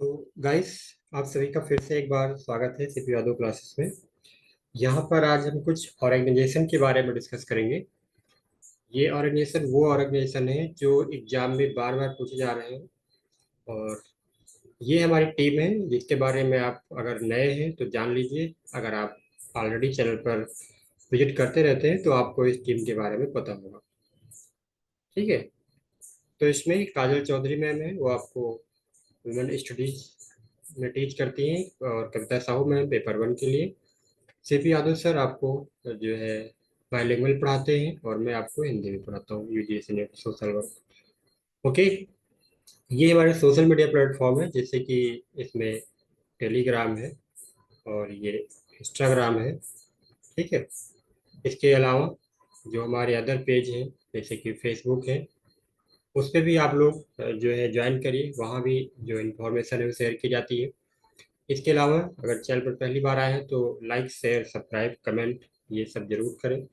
तो गाइस, आप सभी का फिर से एक बार स्वागत है सीपी यादव क्लासेस में। यहाँ पर आज हम कुछ ऑर्गेनाइजेशन के बारे में डिस्कस करेंगे। ये ऑर्गेनाइजेशन वो ऑर्गेनाइजेशन है जो एग्जाम में बार बार पूछे जा रहे हैं। और ये हमारी टीम है जिसके बारे में आप अगर नए हैं तो जान लीजिए। अगर आप ऑलरेडी चैनल पर विजिट करते रहते हैं तो आपको इस टीम के बारे में पता होगा। ठीक है। तो इसमें काजल चौधरी मैम है, वो आपको वुमेन स्टडीज में टीच करती हैं। और कविता साहू मैम पेपर वन के लिए। सीपी यादव सर आपको जो है बाइलिंगुअल पढ़ाते हैं और मैं आपको हिंदी में पढ़ाता हूँ, UGC net social work. Okay. ये हमारे सोशल मीडिया प्लेटफॉर्म है, जैसे कि इसमें टेलीग्राम है और ये इंस्टाग्राम है। ठीक है। इसके अलावा जो हमारे अदर पेज हैं जैसे कि फेसबुक है, उस पर भी आप लोग जो है ज्वाइन करिए। वहाँ भी जो इन्फॉर्मेशन है वो शेयर की जाती है। इसके अलावा अगर चैनल पर पहली बार आए हैं तो लाइक शेयर सब्सक्राइब कमेंट ये सब जरूर करें।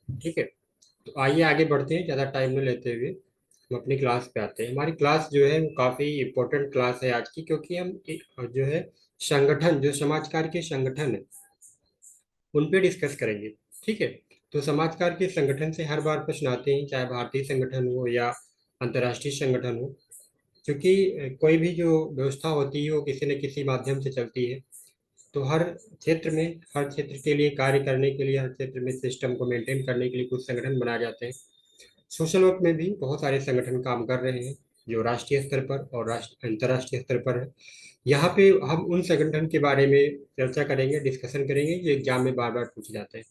ठीक है। तो आइए आगे बढ़ते हैं, ज़्यादा टाइम न लेते हुए हम अपनी क्लास पे आते हैं। हमारी क्लास जो है वो काफ़ी इम्पोर्टेंट क्लास है आज की, क्योंकि हम एक जो है संगठन, जो समाज कार्य के संगठन है उन पे डिस्कस करेंगे। ठीक है। तो समाज कार्य के संगठन से हर बार प्रश्न आते हैं, चाहे भारतीय संगठन हो या अंतर्राष्ट्रीय संगठन हो। क्योंकि कोई भी जो व्यवस्था होती है वो किसी न किसी माध्यम से चलती है। तो हर क्षेत्र में, हर क्षेत्र के लिए कार्य करने के लिए, हर क्षेत्र में सिस्टम को मेंटेन करने के लिए कुछ संगठन बनाए जाते हैं। सोशल वर्क में भी बहुत सारे संगठन काम कर रहे हैं जो राष्ट्रीय स्तर पर और राष्ट्र अंतर्राष्ट्रीय स्तर पर है। यहाँ पे हम उन संगठन के बारे में चर्चा करेंगे, डिस्कशन करेंगे जो एग्जाम में बार बार पूछे जाते हैं।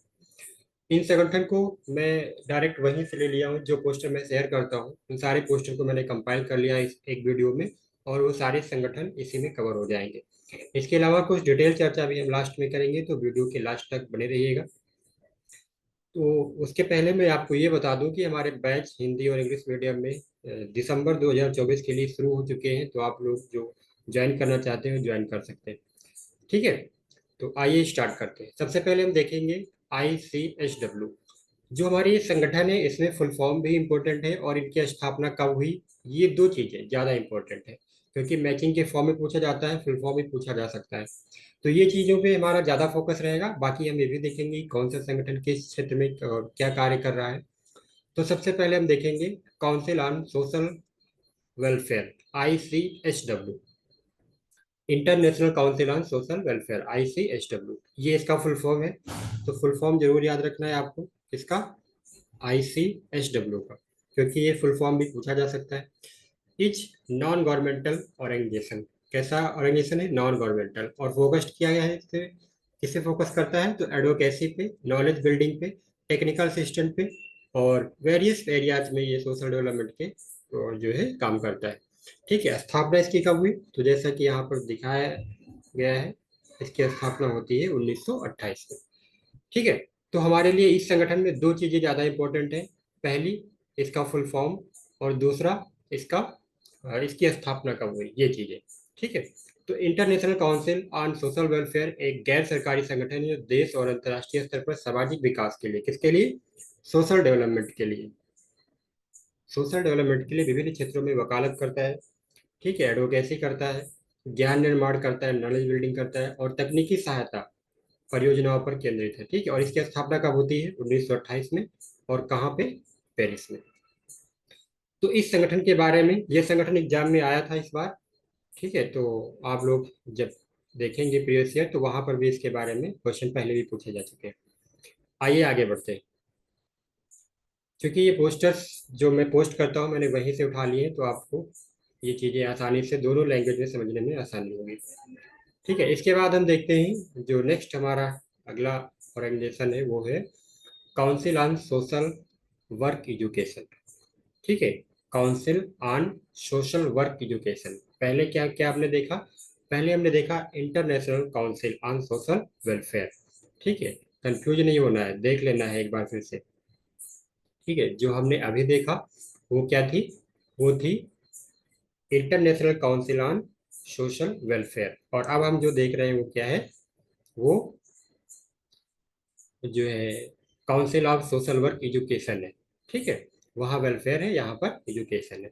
इन संगठन को मैं डायरेक्ट वहीं से ले लिया हूँ, जो पोस्टर मैं शेयर करता हूँ उन सारे पोस्टर को मैंने कंपाइल कर लिया इस एक वीडियो में। और वो सारे संगठन इसी में कवर हो जाएंगे। इसके अलावा कुछ डिटेल चर्चा भी हम लास्ट में करेंगे, तो वीडियो के लास्ट तक बने रहिएगा। तो उसके पहले मैं आपको ये बता दूं कि हमारे बैच हिंदी और इंग्लिश मीडियम में दिसंबर 2024 के लिए शुरू हो चुके हैं। तो आप लोग जो ज्वाइन करना चाहते हैं ज्वाइन कर सकते हैं। ठीक है। तो आइए स्टार्ट करते हैं। सबसे पहले हम देखेंगे ICSW। जो हमारी ये संगठन है इसमें फुल फॉर्म भी इम्पोर्टेंट है और इनकी स्थापना कब हुई, ये दो चीजें ज्यादा इम्पोर्टेंट है। क्योंकि मैचिंग के फॉर्म में पूछा जाता है, फुल फॉर्म में पूछा जा सकता है। तो ये चीजों पे हमारा ज्यादा फोकस रहेगा। बाकी हम ये भी देखेंगे कि कौन सा संगठन किस क्षेत्र में क्या कार्य कर रहा है। तो सबसे पहले हम देखेंगे council on social welfare, ICSW, international council on social welfare, ICSW। ये इसका फुल फॉर्म है। तो फुल फॉर्म जरूर याद रखना है आपको इसका, ICSW का, क्योंकि ये फुल फॉर्म भी पूछा जा सकता है। इच नॉन गवर्नमेंटल ऑर्गेनाइजेशन, कैसा ऑर्गेनाइजेशन है, नॉन गवर्नमेंटल, और फोकस्ड किया गया है इससे। किसे फोकस करता है तो एडवोकेसी पे, नॉलेज बिल्डिंग पे, टेक्निकल असिस्टेंट पे और वेरियस एरियाज में ये सोशल डेवलपमेंट के जो है काम करता है। ठीक है। स्थापना इसकी कब हुई तो जैसा कि यहाँ पर दिखाया गया है, इसकी स्थापना होती है 1928 में। ठीक है। तो हमारे लिए इस संगठन में दो चीजें ज्यादा इंपॉर्टेंट है। पहली, इसका फुल फॉर्म, और दूसरा इसका इसकी स्थापना कब हुई, ये चीजें। ठीक है। तो international council on social welfare एक गैर सरकारी संगठन है जो देश और अंतर्राष्ट्रीय स्तर पर सामाजिक विकास के लिए, किसके लिए, सोशल डेवलपमेंट के लिए, सोशल डेवलपमेंट के लिए विभिन्न क्षेत्रों में वकालत करता है। ठीक है। एडवोकेसी करता है, ज्ञान निर्माण करता है, नॉलेज बिल्डिंग करता है और तकनीकी सहायता परियोजनाओं पर केंद्रित है। ठीक है। और इसकी स्थापना कब होती है 1928 में। और कहाँ पे, पेरिस में। तो इस संगठन के बारे में, ये संगठन एग्जाम में आया था इस बार। ठीक है। तो आप लोग जब देखेंगे प्रीवियस ईयर तो वहां पर भी इसके बारे में क्वेश्चन पहले भी पूछे जा चुके हैं। आइए आगे बढ़ते हैं। क्योंकि ये पोस्टर्स जो मैं पोस्ट करता हूँ मैंने वहीं से उठा लिए हैं, तो आपको ये चीज़ें आसानी से दोनों लैंग्वेज में समझने में आसानी होगी। ठीक है। इसके बाद हम देखते हैं जो नेक्स्ट हमारा अगला ऑर्गेनाइजेशन है वो है council on social work education. ठीक है। Council on social work education. पहले क्या क्या आपने देखा, पहले हमने देखा international council on social welfare. ठीक है। कंफ्यूज नहीं होना है, देख लेना है एक बार फिर से। ठीक है। जो हमने अभी देखा वो क्या थी, वो थी international council on social welfare. और अब हम जो देख रहे हैं वो क्या है, वो जो है council of social work education है। ठीक है। वहाँ वेलफेयर है, यहाँ पर एजुकेशन है।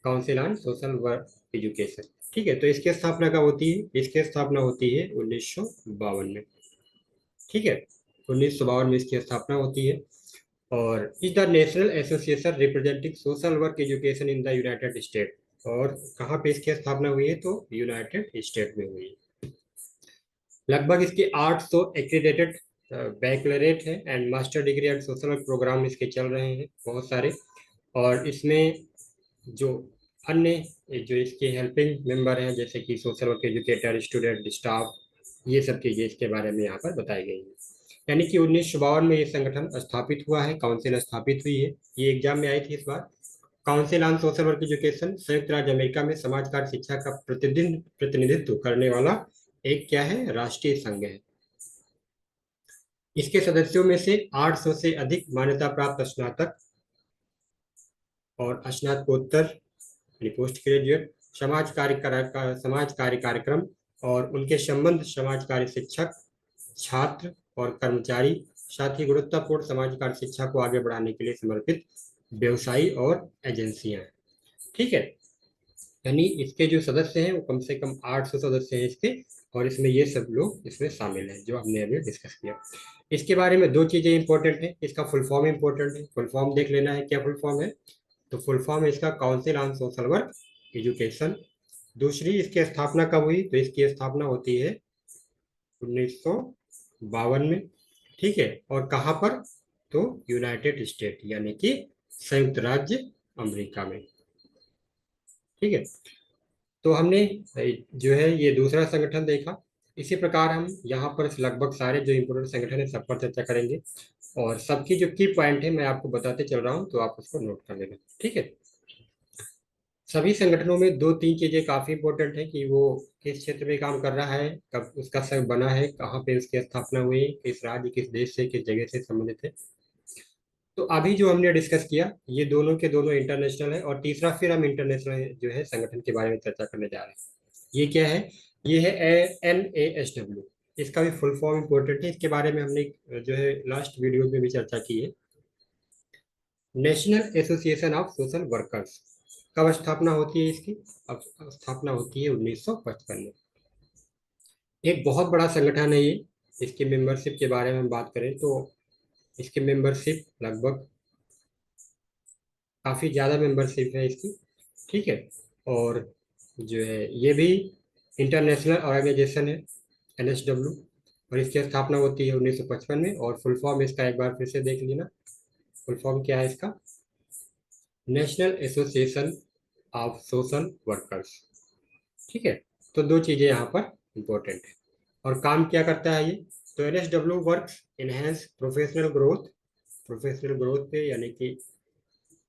Council on social work education. ठीक है, तो इसकी स्थापना कब होती है? इसकी स्थापना होती है 1952 में। ठीक है, 1952 में इसकी स्थापना होती है। और is the national association representing social work education in the United state. और कहाँ पे इसकी स्थापना हुई है? तो यूनाइटेड स्टेट में हुई है। लगभग इसके 800 एक्रीडेटेड बैकलरेट है and master degree and social work program इसके चल रहे हैं बहुत सारे। और इसमें जो अन्य जो इसके हेल्पिंग मेंबर हैं, जैसे कि social work educator, student, staff, ये सब चीज़ें इसके बारे में यहाँ पर बताई गई हैं। यानी कि 1952 में ये संगठन स्थापित हुआ है, काउंसिल स्थापित हुई है। ये एग्जाम में आई थी इस बार। Council on social work education संयुक्त राज्य अमेरिका में समाज कार्य शिक्षा का प्रतिदिन प्रतिनिधित्व करने वाला एक क्या है? राष्ट्रीय संघ है। इसके सदस्यों में से 800 से अधिक मान्यता प्राप्त स्नातक और स्नातकोत्तर यानी पोस्ट ग्रेजुएट समाज कार्य कार्यक्रम और उनके संबंध समाज कार्य शिक्षक, छात्र और कर्मचारी, साथ ही गुणवत्तापूर्ण समाज कार्य शिक्षा को आगे बढ़ाने के लिए समर्पित व्यवसायी और एजेंसियां हैं। ठीक है, यानी इसके जो सदस्य हैं वो कम से कम 800 सदस्य हैं इसके। और इसमें ये सब लोग इसमें शामिल हैं जो हमने अभी डिस्कस किया। इसके बारे में दो चीजें इंपॉर्टेंट है, इसका फुल फॉर्म इंपॉर्टेंट है। फुल फॉर्म देख लेना है, क्या फुल फॉर्म है? तो फुल फॉर्म है इसका council on social work education. दूसरी, इसकी स्थापना कब हुई? तो इसकी स्थापना होती है 1952 में। ठीक है, और कहाँ पर? तो यूनाइटेड स्टेट यानी कि संयुक्त राज्य अमेरिका में। ठीक है, तो हमने जो है ये दूसरा संगठन देखा। इसी प्रकार हम यहाँ पर लगभग सारे जो इम्पोर्टेंट संगठन है सब पर चर्चा करेंगे। और सबकी जो की पॉइंट है मैं आपको बताते चल रहा हूँ, तो आप उसको नोट कर लेना। ठीक है, सभी संगठनों में दो तीन चीजें काफी इंपॉर्टेंट है कि वो किस क्षेत्र में काम कर रहा है, कब उसका संघ बना है, कहाँ पे उसकी स्थापना हुई, किस राज्य, किस देश से, किस जगह से संबंधित है। तो अभी जो हमने डिस्कस किया ये दोनों के दोनों इंटरनेशनल है। और तीसरा फिर हम इंटरनेशनल जो है संगठन के बारे में चर्चा करने जा रहे हैं। ये क्या है? ये है NASW। इसका भी फुल फॉर्म इंपॉर्टेंट है, इसके बारे में हमने जो है लास्ट वीडियो में भी चर्चा की है। National association of social workers. कब स्थापना होती है इसकी? अब स्थापना होती है 1955 में। एक बहुत बड़ा संगठन है ये। इसकी मेंबरशिप के बारे में हम बात करें तो इसकी मेंबरशिप लगभग काफ़ी ज़्यादा मेंबरशिप है इसकी। ठीक है, और जो है ये भी इंटरनेशनल ऑर्गेनाइजेशन है, NSW। और इसकी स्थापना होती है 1955 में। और फुल फॉर्म इसका एक बार फिर से देख लेना। फुल फॉर्म क्या है इसका? National association of social workers. ठीक है, तो दो चीज़ें यहाँ पर इम्पोर्टेंट है। और काम क्या करता है ये? तो NSW works enhance professional growth पे, यानी कि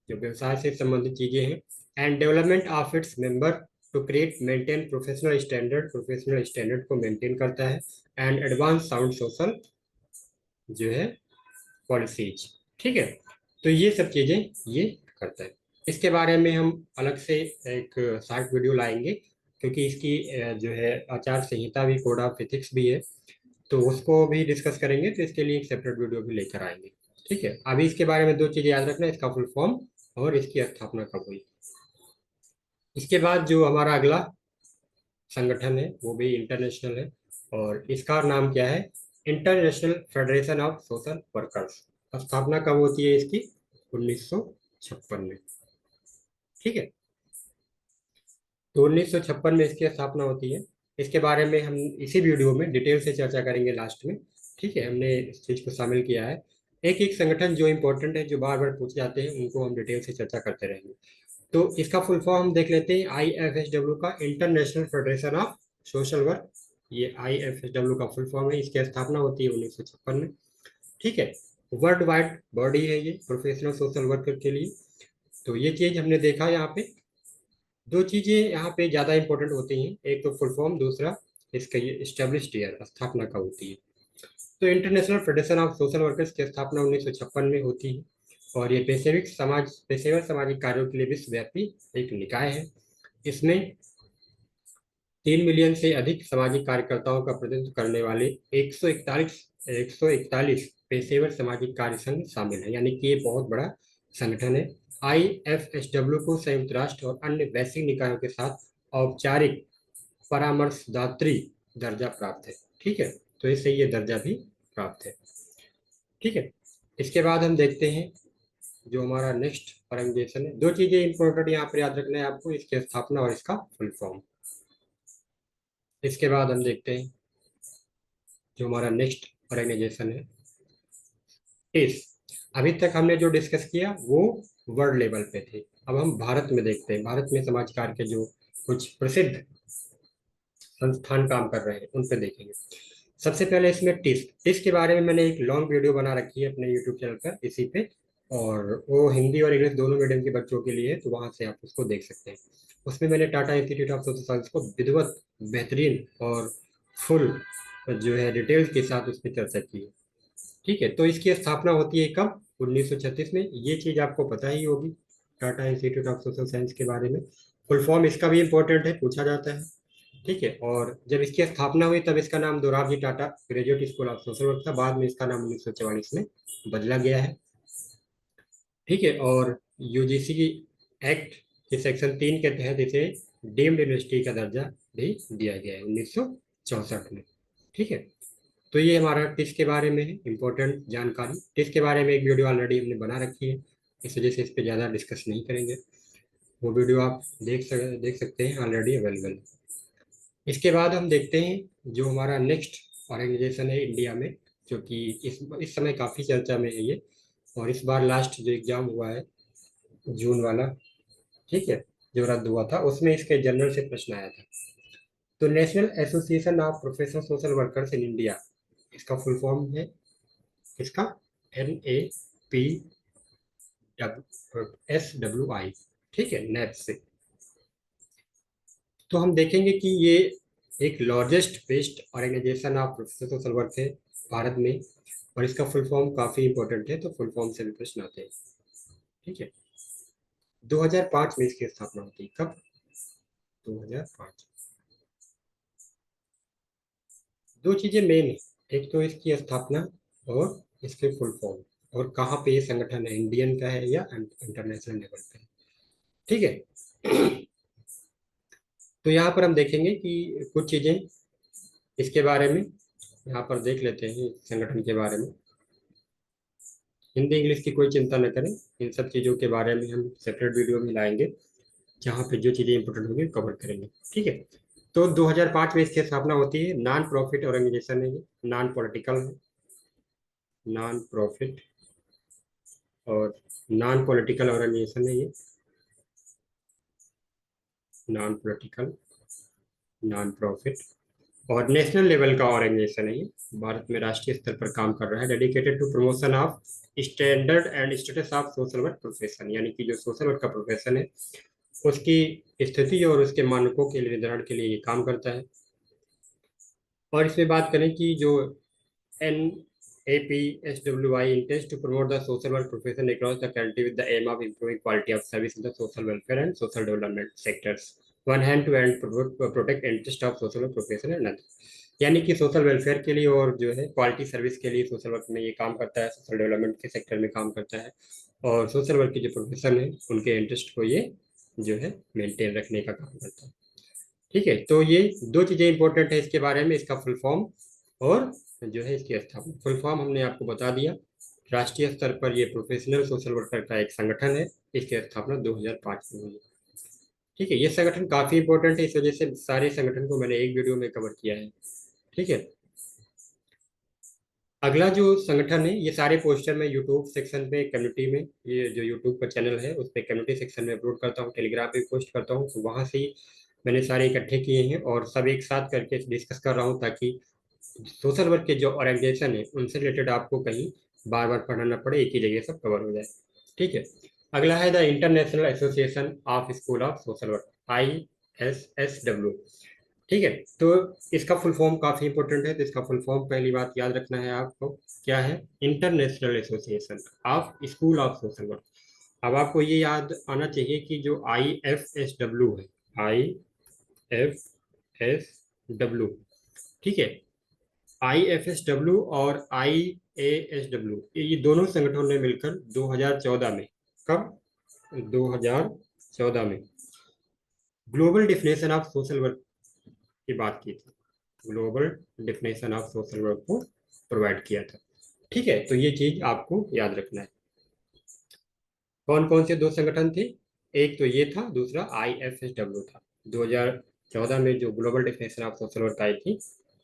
जो व्यवसाय से संबंधित चीजें हैं, and development of its member to create maintain professional standard को मेंटेन करता है, एंड एडवांस साउंड सोशल जो है पॉलिसीज। ठीक है, तो ये सब चीजें ये करता है। इसके बारे में हम अलग से एक शॉर्ट वीडियो लाएंगे, क्योंकि इसकी जो है आचार संहिता भी, कोड ऑफ एथिक्स भी है, तो उसको भी डिस्कस करेंगे। तो इसके लिए एक सेपरेट वीडियो भी लेकर आएंगे। ठीक है, अभी इसके बारे में दो चीजें याद रखना, इसका फुल फॉर्म और इसकी स्थापना कब हुई। इसके बाद जो हमारा अगला संगठन है वो भी इंटरनेशनल है। और इसका नाम क्या है? International federation of social workers. स्थापना कब होती है इसकी? 1956 में। ठीक है, तो 1956 में इसकी स्थापना होती है। इसके बारे में हम इसी वीडियो में डिटेल से चर्चा करेंगे लास्ट में। ठीक है, हमने इस चीज़ को शामिल किया है। एक एक संगठन जो इंपॉर्टेंट है, जो बार बार पूछे जाते हैं, उनको हम डिटेल से चर्चा करते रहेंगे। तो इसका फुल फॉर्म हम देख लेते हैं, IFSW का, international federation of social work. ये IFSW का फुल फॉर्म है। इसकी स्थापना होती है 1956 में। ठीक है, वर्ल्ड वाइड बॉडी है ये प्रोफेशनल सोशल वर्कर के लिए। तो ये चीज हमने देखा यहाँ पे। दो चीजें यहाँ पे ज्यादा इंपॉर्टेंट होती हैं, एक तो फुल फॉर्म, दूसरा इसका ये स्टेब्लिश्ड ईयर, स्थापना कब होती है। तो international federation of social workers की स्थापना 1956 में होती है। और ये पेशेवर सामाजिक कार्यों के लिए विश्वव्यापी एक निकाय है। इसमें 3 मिलियन से अधिक सामाजिक कार्यकर्ताओं का प्रतिनिधित्व करने वाले 141 पेशेवर सामाजिक कार्य संघ शामिल है, यानी कि ये बहुत बड़ा संगठन है। IFSW को संयुक्त राष्ट्र और अन्य वैश्विक निकायों के साथ औपचारिक परामर्शदात्री दर्जा प्राप्त है। ठीक है, तो इससे ये दर्जा भी प्राप्त है। ठीक है, इसके बाद हम देखते हैं जो हमारा नेक्स्ट ऑर्गेनाइजेशन है। दो चीजें इंपॉर्टेंट यहाँ पर याद रखना है आपको, इसकी स्थापना और इसका फुल फॉर्म। इसके बाद हम देखते हैं जो हमारा नेक्स्ट ऑर्गेनाइजेशन है इस, अभी तक हमने जो डिस्कस किया वो वर्ल्ड लेवल पे थे। अब हम भारत में देखते हैं, भारत में समाज कार्य के जो कुछ प्रसिद्ध संस्थान काम कर रहे हैं उन पे देखेंगे। सबसे पहले इसमें टिस्क, टिस्क के बारे में मैंने एक लॉन्ग वीडियो बना रखी है अपने यूट्यूब चैनल पर इसी पे, और वो हिंदी और इंग्लिश दोनों मीडियम के बच्चों के लिए है, तो वहां से आप उसको देख सकते हैं। उसमें मैंने Tata institute of social science को विधिवत, बेहतरीन और फुल जो है डिटेल्स के साथ उस पर चर्चा की है। ठीक है, तो इसकी स्थापना होती है कब? 1936 में। ये चीज आपको पता ही होगी Tata institute of social science के बारे में। फुल फॉर्म इसका भी इम्पोर्टेंट है, पूछा जाता है। ठीक है, और जब इसकी स्थापना हुई तब इसका नाम Dorabji Tata graduate school of social work था, बाद में इसका नाम 1944 में बदला गया है। ठीक है, और यूजीसी की एक्ट के सेक्शन 3 के तहत इसे डीम्ड यूनिवर्सिटी का दर्जा भी दिया गया है 1964 में। ठीक है, तो ये हमारा टिस्क के बारे में है इम्पोर्टेंट जानकारी। टिस्क के बारे में एक वीडियो ऑलरेडी हमने बना रखी है, इस वजह से इस पर ज़्यादा डिस्कस नहीं करेंगे। वो वीडियो आप देख सकते हैं, ऑलरेडी अवेलेबल। इसके बाद हम देखते हैं जो हमारा नेक्स्ट ऑर्गेनाइजेशन है इंडिया में, जो कि इस समय काफ़ी चर्चा में है ये, और इस बार लास्ट जो एग्ज़ाम हुआ है जून वाला, ठीक है, जो रद्द हुआ था, उसमें इसके जनरल से प्रश्न आया था। तो national association of professional social workers in India, इसका फुल फॉर्म है इसका NAPSWI। ठीक है, नैप से। तो हम देखेंगे कि ये एक largest based organization of professional social work है भारत में, और इसका फुल फॉर्म काफ़ी इंपॉर्टेंट है, तो फुल फॉर्म से भी प्रश्न आते हैं। ठीक है, 2005 में इसकी स्थापना होती है। कब? 2005। दो चीजें मेन है, एक तो इसकी स्थापना और इसके फुल फॉर्म, और कहाँ पे ये संगठन है, इंडियन का है या इंटरनेशनल लेवल पे है। ठीक है, तो यहाँ पर हम देखेंगे कि कुछ चीजें इसके बारे में यहाँ पर देख लेते हैं, इस संगठन के बारे में। हिंदी इंग्लिश की कोई चिंता न करें, इन सब चीज़ों के बारे में हम सेपरेट वीडियो में लाएंगे, जहाँ पे जो चीज़ें इंपॉर्टेंट होंगी कवर करेंगे। ठीक है, तो 2005 में इसकी स्थापना होती है। नॉन प्रॉफिट ऑर्गेनाइजेशन है ये, नॉन पॉलिटिकल है, नॉन प्रॉफिट और नॉन पॉलिटिकल ऑर्गेनाइजेशन है ये, नॉन पॉलिटिकल, नॉन प्रॉफिट और नेशनल लेवल का ऑर्गेनाइजेशन है ये, भारत में राष्ट्रीय स्तर पर काम कर रहा है। Dedicated to promotion of standard and status of social work profession, यानी कि जो सोशल वर्क का प्रोफेशन है उसकी स्थिति और उसके मानकों के निर्धारण के लिए ये काम करता है। और इसमें बात करें कि जो NAPSWI intends to promote the social work profession across the country with the aim of improving quality of service in the social welfare and social development sectors. One hand to hand protect interest of social work profession and another. यानी कि social welfare के लिए और जो है quality service के लिए social work में ये काम करता है, सोशल डेवलपमेंट के सेक्टर में काम करता है, और सोशल वर्क की जो प्रोफेशन है उनके इंटरेस्ट को ये जो है मेंटेन रखने का काम करता है। ठीक है, तो ये दो चीज़ें इंपॉर्टेंट है इसके बारे में, इसका फुल फॉर्म और जो है इसकी स्थापना। फुल फॉर्म हमने आपको बता दिया। राष्ट्रीय स्तर पर ये प्रोफेशनल सोशल वर्कर का एक संगठन है, इसकी स्थापना 2005 में हुई। ठीक है, ये संगठन काफ़ी इंपॉर्टेंट है, इस वजह से सारे संगठन को मैंने एक वीडियो में कवर किया है। ठीक है, अगला जो संगठन है, ये सारे पोस्टर में यूट्यूब सेक्शन पे कम्युनिटी में, ये जो यूट्यूब का चैनल है उस पर कम्युनिटी सेक्शन में अपलोड करता हूँ, टेलीग्राम पे पोस्ट करता हूँ, तो वहाँ से ही मैंने सारे इकट्ठे किए हैं और सब एक साथ करके डिस्कस कर रहा हूँ, ताकि सोशल वर्क के जो ऑर्गेनाइजेशन है उनसे रिलेटेड आपको कहीं बार बार पढ़ना ना पड़े, एक ही जगह सब कवर हो जाए। ठीक है, अगला है the international association of school of social work, ISSW। ठीक है, तो इसका फुल फॉर्म काफी इंपॉर्टेंट है, तो इसका फुल फॉर्म पहली बात याद रखना है आपको, क्या है? International association of school of social work. अब आपको ये याद आना चाहिए कि जो IFSW है, IFSW, ठीक है, IFSW और IASW, ये दोनों संगठनों ने मिलकर 2014 में, कब? 2014 में global definition of social work की बात की थी, global definition of social work को प्रोवाइड किया था। ठीक है, तो ये चीज आपको याद रखना है। कौन कौन से दो संगठन थे? एक तो ये था, दूसरा IFSW था। 2014 में जो global definition of social work I थी,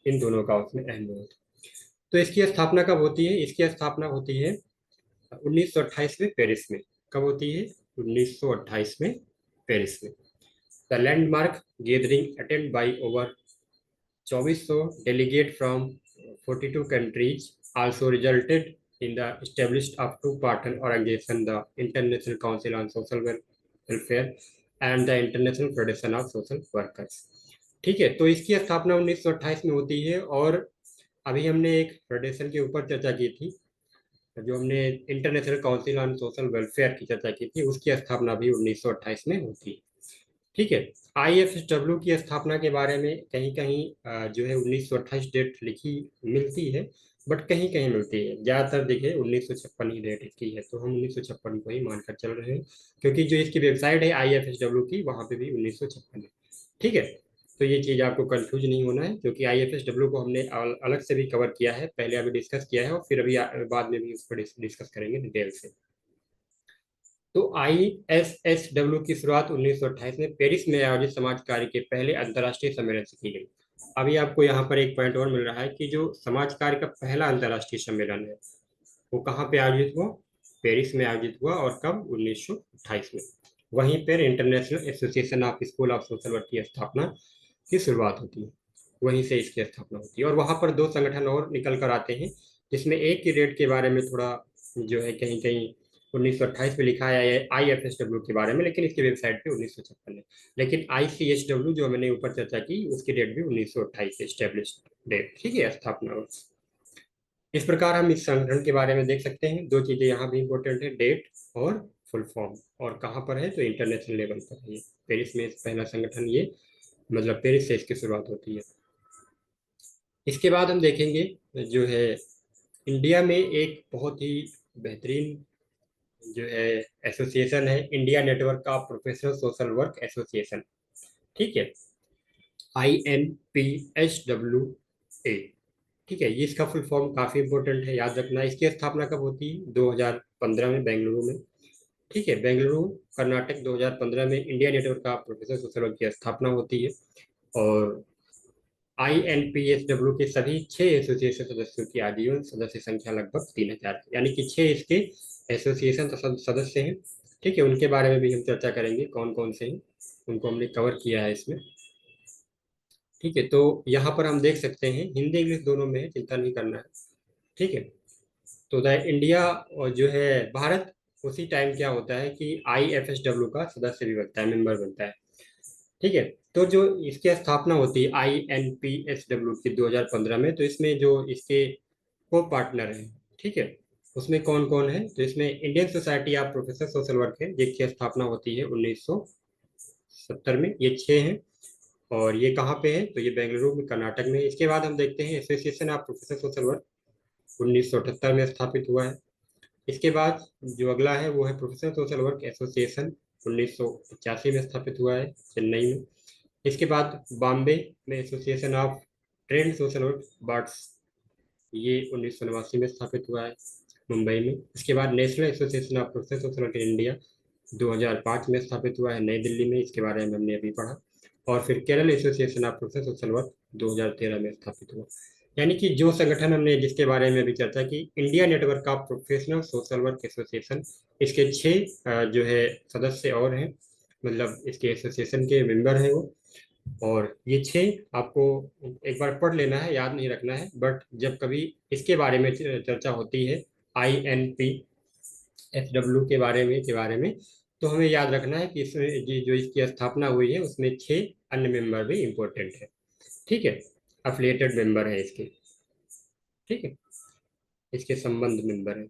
इन दोनों का उसमें अहम रोल था। तो इसकी स्थापना कब होती है? इसकी स्थापना होती है 1928 में पेरिस में। कब होती है? 1928 में पेरिस में। The landmark gathering attend by over 2400 delegate from 42 countries also resulted in the established of two partner organizations, the International Council on Social Welfare and the International Federation of Social Workers। ठीक है, तो इसकी स्थापना 1928 में होती है। और अभी हमने एक फेडरेशन के ऊपर चर्चा की थी, जो हमने international council on social welfare की चर्चा की थी, उसकी स्थापना भी 1928 में होती है। ठीक है, IFSW की स्थापना के बारे में कहीं कहीं जो है 1928 डेट लिखी मिलती है, बट कहीं कहीं मिलती है। ज्यादातर देखिए 1956 ही डेट इसकी है, तो हम 1956 को ही मानकर चल रहे हैं, क्योंकि जो इसकी वेबसाइट है IFSW की, वहां पे भी 1956 है। ठीक है, तो ये चीज आपको कंफ्यूज नहीं होना है, क्योंकि IFSW को हमने अलग से भी कवर किया है, पहले अभी डिस्कस किया है, और फिर अभी बाद में भी उस पर डिस्कस करेंगे डिटेल से। तो ISSW की शुरुआत 1928 में पेरिस में आयोजित समाज कार्य के पहले अंतर्राष्ट्रीय सम्मेलन से की गई। अभी आपको यहाँ पर एक पॉइंट और मिल रहा है कि जो समाज कार्य का पहला अंतर्राष्ट्रीय सम्मेलन है, वो कहाँ पे आयोजित हुआ? पेरिस में आयोजित हुआ। और कब? 1928 में। वहीं पर international association of school of social work की स्थापना की शुरुआत होती है, वहीं से इसकी स्थापना होती है। और वहां पर दो संगठन और निकल कर आते हैं, जिसमें एक की डेट के बारे में थोड़ा जो है कहीं कहीं 1928 में लिखा है IFSW के बारे में, लेकिन इसकी वेबसाइट पे 1956 है। लेकिन ICSW जो मैंने ऊपर चर्चा की, उसकी डेट भी 1928 स्टेब्लिश डेट, ठीक है, स्थापना वर्ष। इस प्रकार हम इस संगठन के बारे में देख सकते हैं। दो चीजें यहाँ भी इंपॉर्टेंट है, डेट और फुल फॉर्म। और कहाँ पर है? तो इंटरनेशनल लेवल पर है ये, पेरिस में पहला संगठन ये, मतलब पेरिस से इसकी शुरुआत होती है। इसके बाद हम देखेंगे जो है इंडिया में एक बहुत ही बेहतरीन जो है एसोसिएशन है, India network of professional social work association. ठीक है, INPSWA। ठीक है, ये इसका फुल फॉर्म काफी इंपॉर्टेंट है, याद रखना। इसकी स्थापना कब होती है? 2015 में बेंगलुरु में। ठीक है, बेंगलुरु कर्नाटक 2015 में India network of professional social work की स्थापना होती है। और INPSW के सभी 6 एसोसिएशन सदस्यों की आजीवन सदस्य संख्या लगभग 3000 है, यानी कि 6 इसके एसोसिएशन सदस्य हैं। ठीक है, उनके बारे में भी हम चर्चा करेंगे, कौन कौन से हैं, उनको हमने कवर किया है इसमें। ठीक है, तो यहाँ पर हम देख सकते हैं हिंदी इंग्लिश दोनों में है, चिंता नहीं करना है। ठीक है, तो द इंडिया और जो है भारत, उसी टाइम क्या होता है कि IFSW का सदस्य भी बनता है, मेंबर बनता है। ठीक है, तो जो इसकी स्थापना होती है INPSW की 2015 में, तो इसमें जो इसके को पार्टनर हैं, ठीक है, उसमें कौन कौन है? तो इसमें Indian society of professional social work है, जिसकी स्थापना होती है 1970 में। ये 6 हैं। और ये कहाँ पे है? तो ये बेंगलुरु में, कर्नाटक में। इसके बाद हम देखते हैं association of professional social work, 1978 में स्थापित हुआ है। इसके बाद जो अगला है वो है प्रोफेशनल सोशल वर्क एसोसिएशन, 1985 में स्थापित हुआ है, चेन्नई में। इसके बाद बॉम्बे में association of trend social work bards, ये 1989 में स्थापित हुआ है, मुंबई में। इसके बाद national association of professional social work in India 2005 में स्थापित हुआ है, नई दिल्ली में। इसके बारे में हमने अभी पढ़ा। और फिर Kerala association of professional social work 2013 में स्थापित हुआ। यानी कि जो संगठन हमने जिसके बारे में अभी चर्चा की, India network of professional social work association, इसके 6 जो है सदस्य और हैं, मतलब इसके एसोसिएशन के मेंबर हैं वो। और ये 6 आपको एक बार पढ़ लेना है, याद नहीं रखना है, बट जब कभी इसके बारे में चर्चा होती है INPSW के बारे में, तो हमें याद रखना है कि इसमें जो इसकी स्थापना हुई है, उसमें 6 अन्य मेंबर भी इंपॉर्टेंट है। ठीक है, अफिलिएटेड मेंबर है इसके। ठीक है, इसके संबंध मेंबर है।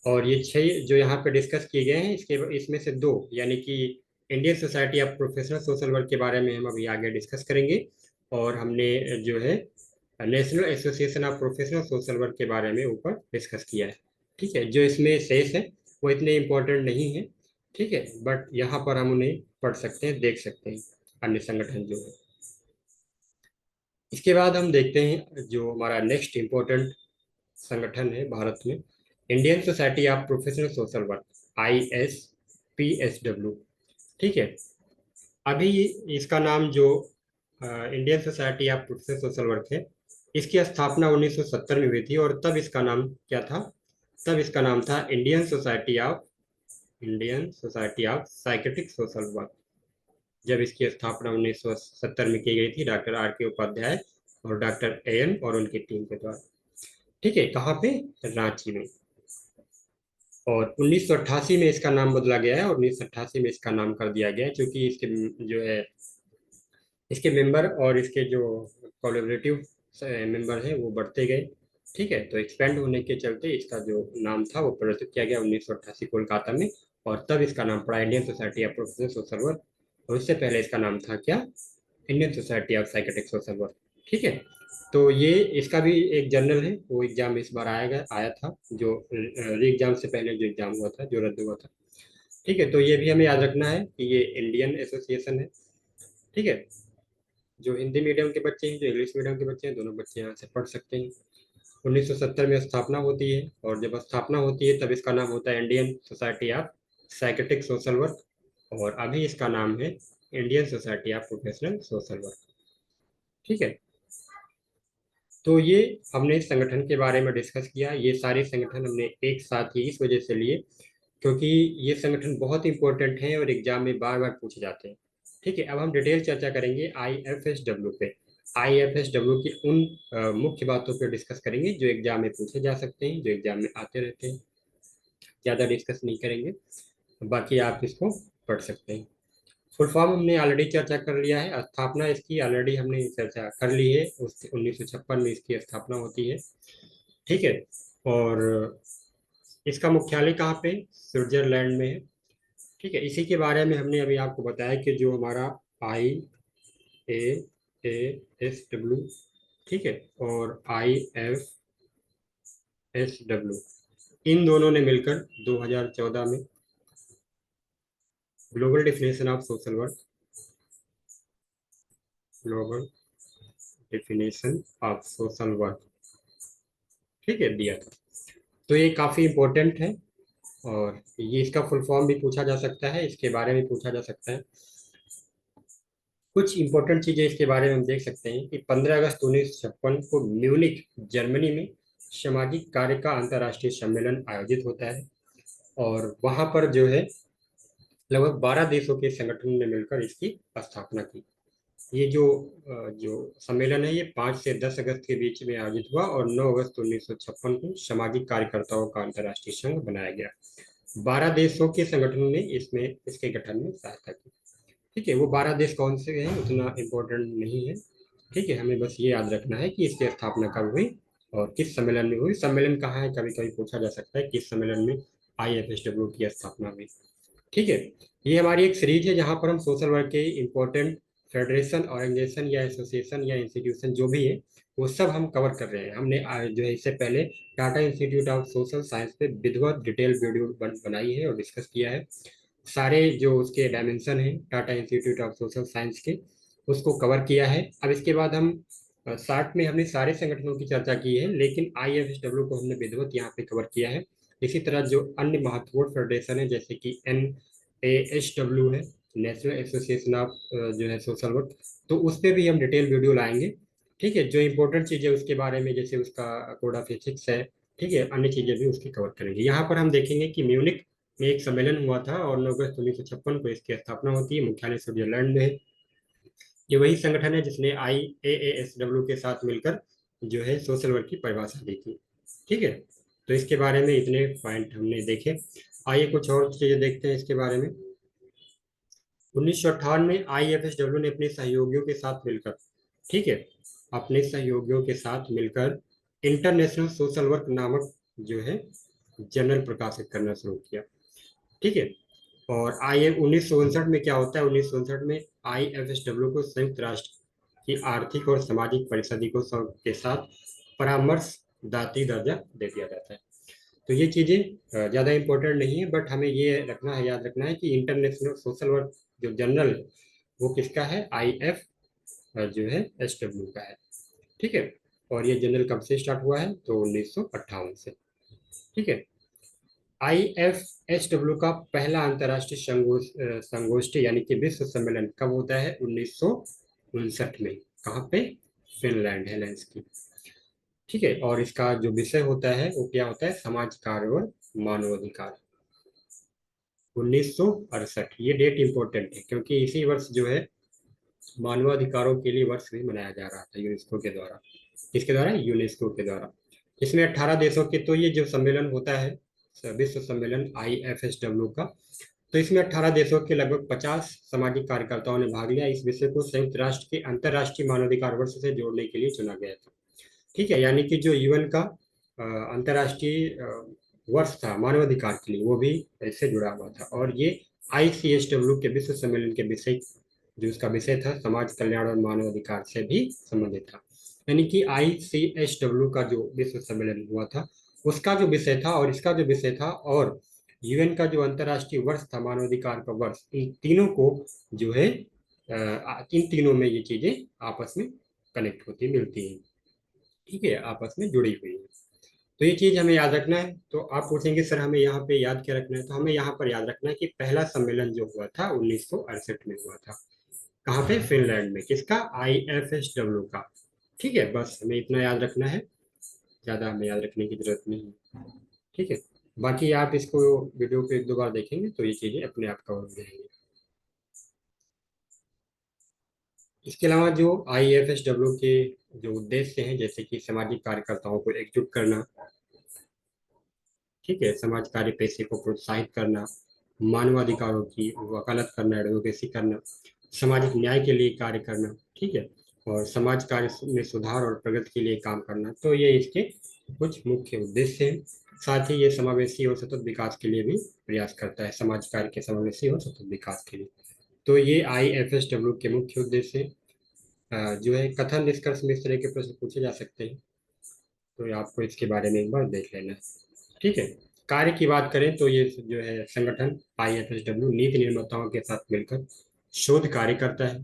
और ये 6 जो यहाँ पे डिस्कस किए गए हैं, इसके इसमें से 2, यानी कि Indian society of professional social work के बारे में हम अभी आगे डिस्कस करेंगे। और हमने जो है national association of professional social work के बारे में ऊपर डिस्कस किया है। ठीक है, जो इसमें शेष है वो इतने इम्पोर्टेंट नहीं है। ठीक है, बट यहाँ पर हम उन्हें पढ़ सकते हैं, देख सकते हैं, अन्य संगठन जो है। इसके बाद हम देखते हैं जो हमारा नेक्स्ट इम्पोर्टेंट संगठन है भारत में, Indian society of professional social work, ISPSW। ठीक है, अभी इसका नाम जो Indian society of professional social work है, इसकी स्थापना 1970 में हुई थी, और तब इसका नाम क्या था? तब इसका नाम था Indian society of psychiatric social work. जब इसकी स्थापना 1970 में की गई थी डॉक्टर RK उपाध्याय और डॉक्टर AN और उनकी टीम के द्वारा। ठीक है, कहाँ पे? रांची में। और 1988 में इसका नाम बदला गया है, और 1988 में इसका नाम कर दिया गया है, क्योंकि इसके जो है इसके मेंबर और इसके जो कोलैबोरेटिव मेंबर हैं वो बढ़ते गए। ठीक है, तो एक्सपेंड होने के चलते इसका जो नाम था वो परिवर्तित किया गया 1988 कोलकाता में, और तब इसका नाम पड़ा Indian society of professional social work. और इससे पहले इसका नाम था क्या? Indian society of psychiatric social work. ठीक है, तो ये इसका भी एक जर्नल है, वो एग्जाम इस बार आया था, जो री एग्जाम से पहले जो एग्जाम हुआ था, जो रद्द हुआ था। ठीक है, तो ये भी हमें याद रखना है कि ये इंडियन एसोसिएशन है। ठीक है, जो हिंदी मीडियम के बच्चे हैं, जो इंग्लिश मीडियम के बच्चे हैं, दोनों बच्चे यहाँ से पढ़ सकते हैं। 1970 में स्थापना होती है, और जब स्थापना होती है तब इसका नाम होता है Indian society of psychiatric social work, और अभी इसका नाम है Indian society of professional social work. ठीक है, तो ये हमने इस संगठन के बारे में डिस्कस किया। ये सारे संगठन हमने एक साथ ही इस वजह से लिए क्योंकि ये संगठन बहुत इंपॉर्टेंट हैं और एग्जाम में बार बार पूछे जाते हैं। ठीक है, अब हम डिटेल चर्चा करेंगे IFSW पे। IFSW की उन मुख्य बातों पे डिस्कस करेंगे जो एग्जाम में पूछे जा सकते हैं, जो एग्जाम में आते रहते हैं। ज़्यादा डिस्कस नहीं करेंगे, बाकी आप इसको पढ़ सकते हैं। फुल फॉर्म हमने ऑलरेडी चर्चा कर लिया है, स्थापना इसकी ऑलरेडी हमने चर्चा कर ली है, उस 1956 में इसकी स्थापना होती है। ठीक है, और इसका मुख्यालय कहाँ पे? स्विट्जरलैंड में है। ठीक है, इसी के बारे में हमने अभी आपको बताया कि जो हमारा IAASW, ठीक है, और IFSW, इन दोनों ने मिलकर 2014 में global definition of social work, global definition of social work, ठीक है, दिया था। तो ये काफ़ी इम्पोर्टेंट है, और ये इसका फुल फॉर्म भी पूछा जा सकता है, इसके बारे में पूछा जा सकता है। कुछ इंपॉर्टेंट चीजें इसके बारे में हम देख सकते हैं कि 15 अगस्त 1956 को म्यूनिख जर्मनी में सामाजिक कार्य का अंतर्राष्ट्रीय सम्मेलन आयोजित होता है, और वहां पर जो है लगभग 12 देशों के संगठन ने मिलकर इसकी स्थापना की। ये जो सम्मेलन है ये 5 से 10 अगस्त के बीच में आयोजित हुआ, और 9 अगस्त 1956 को सामाजिक कार्यकर्ताओं का अंतर्राष्ट्रीय संघ बनाया गया। 12 देशों के संगठनों ने इसमें इसके गठन में सहायता की। ठीक है, वो 12 देश कौन से हैं उतना इम्पोर्टेंट नहीं है। ठीक है, हमें बस ये याद रखना है कि इसकी स्थापना कब हुई और किस सम्मेलन में हुई। सम्मेलन कहाँ है, कभी कभी पूछा जा सकता है किस सम्मेलन में IFSW की स्थापना हुई। ठीक है, ये हमारी एक सीरीज है जहाँ पर हम सोशल वर्क के इम्पोर्टेंट फेडरेशन, ऑर्गेनाइजेशन या एसोसिएशन या इंस्टीट्यूशन जो भी है वो सब हम कवर कर रहे हैं। हमने जो है इससे पहले Tata institute of social science पे विधिवत डिटेल वीडियो बनाई है और डिस्कस किया है। सारे जो उसके डायमेंशन हैं Tata institute of social science के, उसको कवर किया है। अब इसके बाद हम साथ में हमने सारे संगठनों की चर्चा की है, लेकिन IFSW को हमने विधिवत यहाँ पे कवर किया है। इसी तरह जो अन्य महत्वपूर्ण फेडरेशन है जैसे कि NASW है, नेशनल एसोसिएशन ऑफ जो है सोशल वर्क, तो उस पर भी हम डिटेल वीडियो लाएंगे। ठीक है, जो इंपॉर्टेंट चीज़ें उसके बारे में जैसे उसका कोड ऑफ एथिक्स है, ठीक है, अन्य चीज़ें भी उसकी कवर करेंगे। यहाँ पर हम देखेंगे कि म्यूनिक में एक सम्मेलन हुआ था और 9 अगस्त 1956 को इसकी स्थापना होती है। मुख्यालय स्विट्जरलैंड में है। ये वही संगठन है जिसने IAASW के साथ मिलकर जो है सोशल वर्क की परिभाषा दी थी। ठीक है, तो इसके बारे में इतने पॉइंट हमने देखे। आइए कुछ और चीजें देखते हैं इसके बारे में। 1958 में IFSW ने अपने सहयोगियों के साथ मिलकर, ठीक है, अपने सहयोगियों के साथ मिलकर इंटरनेशनल सोशल वर्क नामक जो है जर्नल प्रकाशित करना शुरू किया। ठीक है, और आई 1959 में क्या होता है? 1959 में IFSW को संयुक्त राष्ट्र की आर्थिक और सामाजिक परिषदों के साथ परामर्शदात्री दर्जा दे दिया जाता है। तो ये चीज़ें ज़्यादा इंपॉर्टेंट नहीं है, बट हमें ये रखना है, याद रखना है कि इंटरनेशनल सोशल वर्क जो जर्नल वो किसका है? IF जो है SW का है। ठीक है। और ये जनरल कब से स्टार्ट हुआ है? तो 1958 से। ठीक है। IFSW का पहला अंतर्राष्ट्रीय संगोष्ठी यानी कि विश्व सम्मेलन कब होता है? 1959 में। कहाँ पे? फिनलैंड, हेलेंसिकी। ठीक है। और इसका जो विषय होता है वो क्या होता है? समाज कार्य और मानवाधिकार। 1968, ये डेट इंपॉर्टेंट है क्योंकि इसी वर्ष जो है मानवाधिकारों के लिए वर्ष भी मनाया जा रहा था यूनेस्को के द्वारा। किसके द्वारा? यूनेस्को के द्वारा। इसमें 18 देशों के, तो ये जो सम्मेलन होता है विश्व सम्मेलन IFSW का, तो इसमें 18 देशों के लगभग 50 सामाजिक कार्यकर्ताओं ने भाग लिया। इस विषय को संयुक्त राष्ट्र के अंतर्राष्ट्रीय मानवाधिकार वर्ष से जोड़ने के लिए चुना गया था। ठीक है। यानी कि जो UN का अंतर्राष्ट्रीय वर्ष था मानवाधिकार के लिए, वो भी इससे जुड़ा हुआ था। और ये ICSW के विश्व सम्मेलन के विषय, जो उसका विषय था समाज कल्याण और मानवाधिकार से भी संबंधित था। यानी कि ICSW का जो विश्व सम्मेलन हुआ था उसका जो विषय था और इसका जो विषय था, और UN का जो अंतर्राष्ट्रीय वर्ष था मानवाधिकार का वर्ष, इन तीनों को जो है इन तीनों में ये चीजें आपस में कनेक्ट होती मिलती हैं। ठीक है, आपस में जुड़ी हुई है। तो ये चीज हमें याद रखना है। तो आप पूछेंगे सर हमें यहाँ पे याद क्या रखना है? तो हमें यहाँ पर याद रखना है कि पहला सम्मेलन जो हुआ था 1968 में हुआ था। कहाँ पे? फिनलैंड में। किसका? IFSW का। ठीक है, बस हमें इतना याद रखना है, ज्यादा हमें याद रखने की जरूरत नहीं है। ठीक है। बाकी आप इसको वीडियो को एक दो बार देखेंगे तो ये चीजें अपने आप कवर हो जाएंगी। इसके अलावा जो IFSW के जो उद्देश्य हैं, जैसे कि सामाजिक कार्यकर्ताओं को एकजुट करना, ठीक है, समाज कार्य पेशे को प्रोत्साहित करना, मानवाधिकारों की वकालत करना, एडवोकेसी करना, सामाजिक न्याय के लिए कार्य करना, ठीक है, और समाज कार्य में सुधार और प्रगति के लिए काम करना, तो ये इसके कुछ मुख्य उद्देश्य हैं। साथ ही ये समावेशी और सतत विकास के लिए भी प्रयास करता है, समाज कार्य के समावेशी और सतत विकास के लिए। तो ये IFSW के मुख्य उद्देश्य जो है। कथन निष्कर्ष में इस तरह के प्रश्न पूछे जा सकते हैं, तो आपको इसके बारे में एक बार देख लेना है। ठीक है। कार्य की बात करें तो ये जो है संगठन IFSW नीति निर्माताओं के साथ मिलकर शोध कार्य करता है।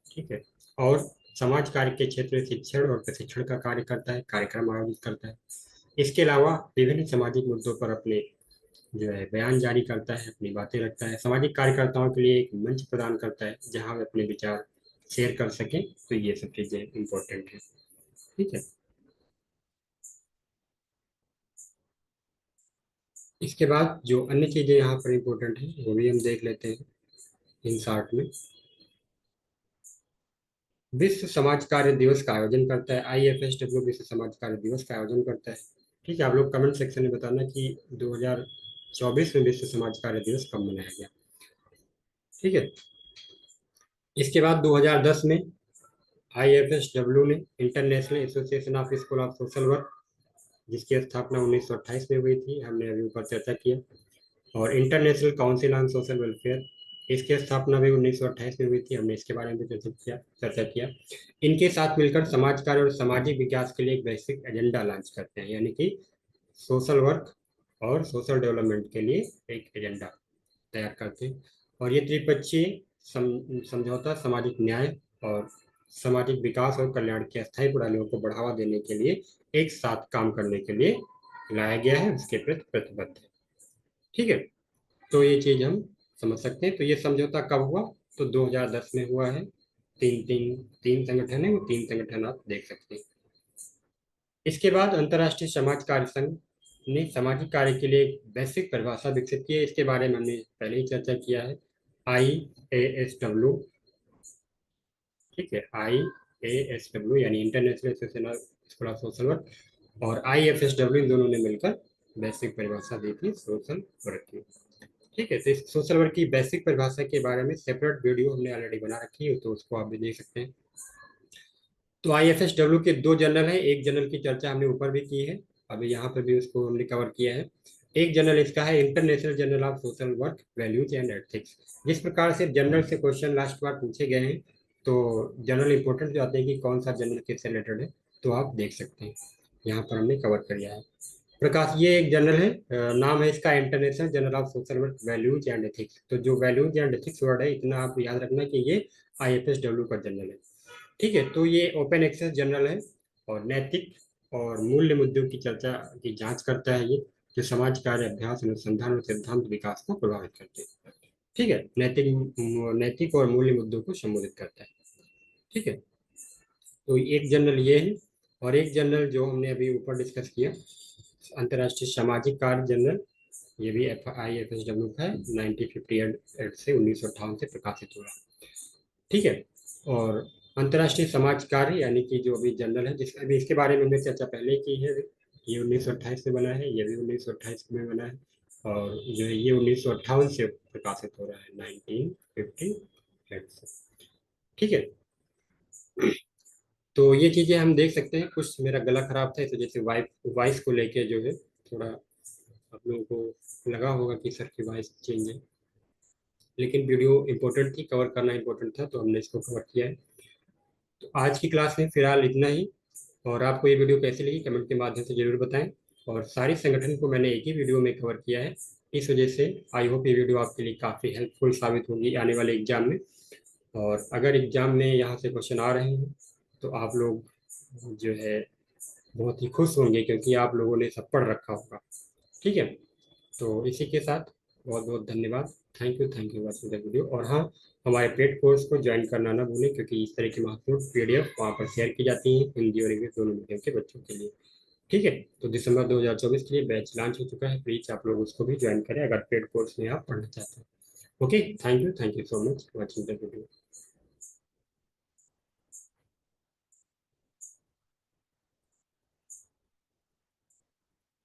ठीक है। और समाज कार्य के क्षेत्र में शिक्षण और प्रशिक्षण का कार्य करता है, कार्यक्रम आयोजित करता है। इसके अलावा विभिन्न सामाजिक मुद्दों पर अपने जो है बयान जारी करता है, अपनी बातें रखता है, सामाजिक कार्यकर्ताओं के लिए एक मंच प्रदान करता है जहां वे अपने विचार शेयर कर सकें। तो ये सब चीजें इंपॉर्टेंट है। ठीक है। इसके बाद जो अन्य चीजें यहाँ पर इंपॉर्टेंट है वो भी हम देख लेते हैं इन शॉर्ट में। विश्व समाज कार्य दिवस का आयोजन करता है IFSW, विश्व समाज कार्य दिवस का आयोजन करता है। ठीक है। आप लोग कमेंट सेक्शन में बताना कि 2024 में विश्व समाज कार्य दिवस कब मनाया गया। ठीक है। इसके बाद 2010 में IFSW ने international association of school of social work, जिसकी स्थापना 1928 में हुई थी, हमने अभी ऊपर चर्चा किया, और international council on social welfare, इसकी स्थापना भी 1928 में हुई थी, हमने इसके बारे में भी चर्चा किया। इनके साथ मिलकर समाज कार्य और सामाजिक विकास के लिए एक वैश्विक एजेंडा लॉन्च करते हैं, यानी कि सोशल वर्क और सोशल डेवलपमेंट के लिए एक एजेंडा तैयार करते हैं। और ये त्रिपक्षीय समझौता सामाजिक न्याय और सामाजिक विकास और कल्याण की अस्थायी प्रणालियों को बढ़ावा देने के लिए एक साथ काम करने के लिए लाया गया है, उसके प्रति प्रतिबद्ध है। ठीक है। तो ये चीज हम समझ सकते हैं। तो ये समझौता कब हुआ? तो 2010 में हुआ है। तीन तीन तीन संगठन है, वो तीन संगठन आप देख सकते हैं। इसके बाद अंतर्राष्ट्रीय समाज कार्य संघ ने सामाजिक कार्य के लिए एक वैश्विक परिभाषा विकसित की है। इसके बारे में हमने पहले ही चर्चा किया है, IASW। ठीक है, IASW यानी international association of school of social work, और IFSW, इन दोनों ने मिलकर वैश्विक परिभाषा दी थी सोशल वर्क की। ठीक है। तो इस सोशल वर्क की बेसिक परिभाषा के बारे में सेपरेट वीडियो हमने ऑलरेडी बना रखी है, तो उसको आप भी देख सकते हैं। तो IFSW के दो जनरल हैं, एक जनरल की चर्चा हमने ऊपर भी की है, अभी यहाँ पर भी उसको हमने कवर किया है। एक जनरल इसका है international journal of social work values and ethics. जिस प्रकार से जनरल से क्वेश्चन लास्ट बार पूछे गए हैं, तो जनरल इंपॉर्टेंट जो आते हैं कि कौन सा जनरल किससे रिलेटेड है, तो आप देख सकते हैं यहाँ पर हमने कवर कर लिया है। प्रकाश, ये एक जनरल है, नाम है इसका international journal of social work values and ethics. तो जो वैल्यूज एंड एथिक्स वर्ड है, इतना आप याद रखना कि ये IFSW का जनरल है। ठीक है। तो ये ओपन एक्सेस जर्नल है, और नैतिक और मूल्य मुद्दों की चर्चा की जांच करता है ये, जो समाज कार्य अभ्यास अनुसंधान और सिद्धांत विकास को प्रभावित करते हैं। ठीक है, नैतिक और मूल्य मुद्दों को संबोधित करता है। ठीक है, तो एक जर्नल ये है, और एक जर्नल जो हमने अभी ऊपर डिस्कस किया, अंतर्राष्ट्रीय सामाजिक कार्य जर्नल, ये भी IFSW का है, 1958 से 1958 से प्रकाशित हुआ। ठीक है, और अंतर्राष्ट्रीय समाज कार्य यानी कि जो अभी जर्नल है, जिस अभी इसके बारे में हमने चर्चा पहले की है, ये 1928 से बना है, ये भी 1928 में बना है, और जो है ये 1958 से प्रकाशित हो रहा है, 1958 से। ठीक है, तो ये चीजें हम देख सकते हैं। कुछ मेरा गला खराब था, इस वजह से वॉइस को लेके जो है थोड़ा आप लोगों को लगा होगा कि सर की वॉइस चेंज है, लेकिन वीडियो इंपॉर्टेंट थी, कवर करना इंपॉर्टेंट था, तो हमने इसको कवर किया है। तो आज की क्लास में फिलहाल इतना ही, और आपको ये वीडियो कैसी लगी कमेंट के माध्यम से जरूर बताएं। और सारे संगठन को मैंने एक ही वीडियो में कवर किया है, इस वजह से आई होप ये वीडियो आपके लिए काफ़ी हेल्पफुल साबित होगी आने वाले एग्जाम में। और अगर एग्जाम में यहाँ से क्वेश्चन आ रहे हैं तो आप लोग जो है बहुत ही खुश होंगे, क्योंकि आप लोगों ने सब पढ़ रखा होगा। ठीक है, तो इसी के साथ बहुत बहुत धन्यवाद। Thank you watching the video. और हाँ, हमारे पेड कोर्स को ज्वाइन करना ना भूलें, क्योंकि इस तरह की महत्वपूर्ण PDF वहाँ पर शेयर की जाती हैं, हिंदी और इंग्लिश दोनों मीडियम के बच्चों के लिए। ठीक है, तो दिसंबर 2024 के लिए बैच लॉन्च हो चुका है, प्लीज आप लोग उसको भी ज्वाइन करें अगर पेड कोर्स में आप पढ़ना चाहते हैं। Okay, thank you so much watching the video.